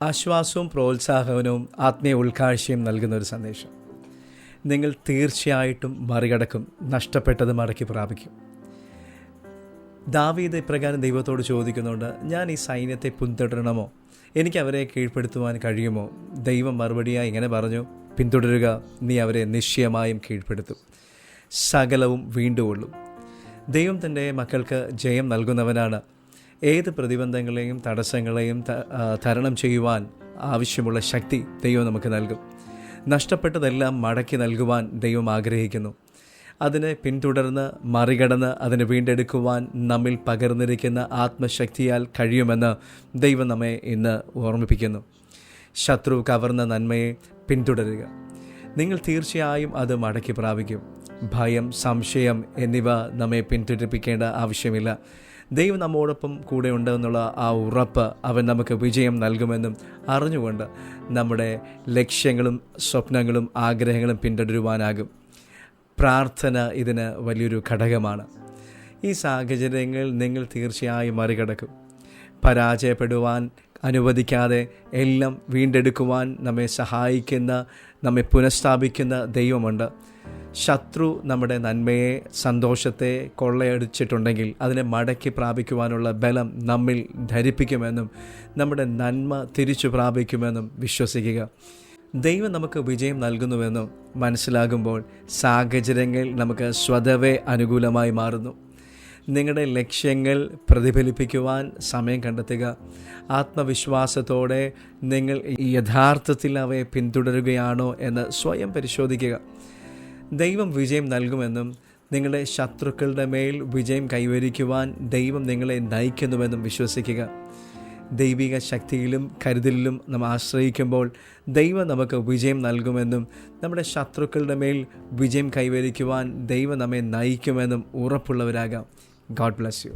ആശ്വാസവും പ്രോത്സാഹനവും ആത്മീയ ഉൾക്കാഴ്ചയും നൽകുന്ന ഒരു സന്ദേശം. നിങ്ങൾ തീർച്ചയായിട്ടും മറികടക്കും, നഷ്ടപ്പെട്ടത് മടക്കി പ്രാപിക്കും. ദാവീദ് ഇപ്രകാരം ദൈവത്തോട് ചോദിക്കുന്നുണ്ട്, ഞാൻ ഈ സൈന്യത്തെ പിന്തുടരണമോ? എനിക്ക് അവരെ കീഴ്പ്പെടുത്തുവാൻ കഴിയുമോ? ദൈവം മറുപടിയായി ഇങ്ങനെ പറഞ്ഞു, പിന്തുടരുക, നീ അവരെ നിശ്ചയമായും കീഴ്പ്പെടുത്തും, സകലവും വീണ്ടുകൊള്ളും. ദൈവം തൻ്റെ മക്കൾക്ക് ജയം നൽകുന്നവനാണ്. ഏത് പ്രതിബന്ധങ്ങളെയും തടസ്സങ്ങളെയും തരണം ചെയ്യുവാൻ ആവശ്യമുള്ള ശക്തി ദൈവം നമുക്ക് നൽകും. നഷ്ടപ്പെട്ടതെല്ലാം മടക്കി നൽകുവാൻ ദൈവം ആഗ്രഹിക്കുന്നു. അതിനെ പിന്തുടർന്ന് മറികടന്ന് അതിനെ വീണ്ടെടുക്കുവാൻ നമ്മിൽ പകർന്നിരിക്കുന്ന ആത്മശക്തിയാൽ കഴിയുമെന്ന് ദൈവം നമ്മെ ഇന്ന് ഓർമ്മിപ്പിക്കുന്നു. ശത്രു കവർന്ന നന്മയെ പിന്തുടരുക. നിങ്ങൾ തീർച്ചയായും അത് മടക്കി പ്രാപിക്കും. ഭയം, സംശയം എന്നിവ നമ്മെ പിന്തുടരിപ്പിക്കേണ്ട ആവശ്യമില്ല. ദൈവം നമ്മോടൊപ്പം കൂടെ ഉണ്ടെന്നുള്ള ആ ഉറപ്പ് അവൻ നമുക്ക് വിജയം നൽകുമെന്നും അറിഞ്ഞുകൊണ്ട് നമ്മുടെ ലക്ഷ്യങ്ങളും സ്വപ്നങ്ങളും ആഗ്രഹങ്ങളും പിന്തുടരുവാനാകും. പ്രാർത്ഥന ഇതിന് വലിയൊരു ഘടകമാണ്. ഈ സാഹചര്യങ്ങൾ നിങ്ങൾ തീർച്ചയായും മറികടക്കും. പരാജയപ്പെടുവാൻ അനുവദിക്കാതെ എല്ലാം വീണ്ടെടുക്കുവാൻ നമ്മെ സഹായിക്കുന്ന, നമ്മെ പുനഃസ്ഥാപിക്കുന്ന ദൈവമുണ്ട്. ശത്രു നമ്മുടെ നന്മയെ, സന്തോഷത്തെ കൊള്ളയടിച്ചിട്ടുണ്ടെങ്കിൽ അതിനെ മടക്കി പ്രാപിക്കുവാനുള്ള ബലം നമ്മിൽ ധരിപ്പിക്കുമെന്നും നമ്മുടെ നന്മ തിരിച്ചു പ്രാപിക്കുമെന്നും വിശ്വസിക്കുക. ദൈവം നമുക്ക് വിജയം നൽകുന്നുവെന്നും മനസ്സിലാകുമ്പോൾ സാഹചര്യങ്ങൾ നമുക്ക് സ്വതവേ അനുകൂലമായി മാറുന്നു. നിങ്ങളുടെ ലക്ഷ്യങ്ങൾ പ്രതിഫലിപ്പിക്കുവാൻ സമയം കണ്ടെത്തുക. ആത്മവിശ്വാസത്തോടെ നിങ്ങൾ യഥാർത്ഥത്തിൽ അവയെ പിന്തുടരുകയാണോ എന്ന് സ്വയം പരിശോധിക്കുക. ദൈവം വിജയം നൽകുമെന്നും നിങ്ങളുടെ ശത്രുക്കളുടെ മേൽ വിജയം കൈവരിക്കുവാൻ ദൈവം നിങ്ങളെ നയിക്കുന്നുവെന്നും വിശ്വസിക്കുക. ദൈവിക ശക്തിയിലും കരുതലിലും നാം ആശ്രയിക്കുമ്പോൾ ദൈവം നമുക്ക് വിജയം നൽകുമെന്നും നമ്മുടെ ശത്രുക്കളുടെ മേൽ വിജയം കൈവരിക്കുവാൻ ദൈവം നമ്മെ നയിക്കുമെന്നും ഉറപ്പുള്ളവരാകാം. God bless you.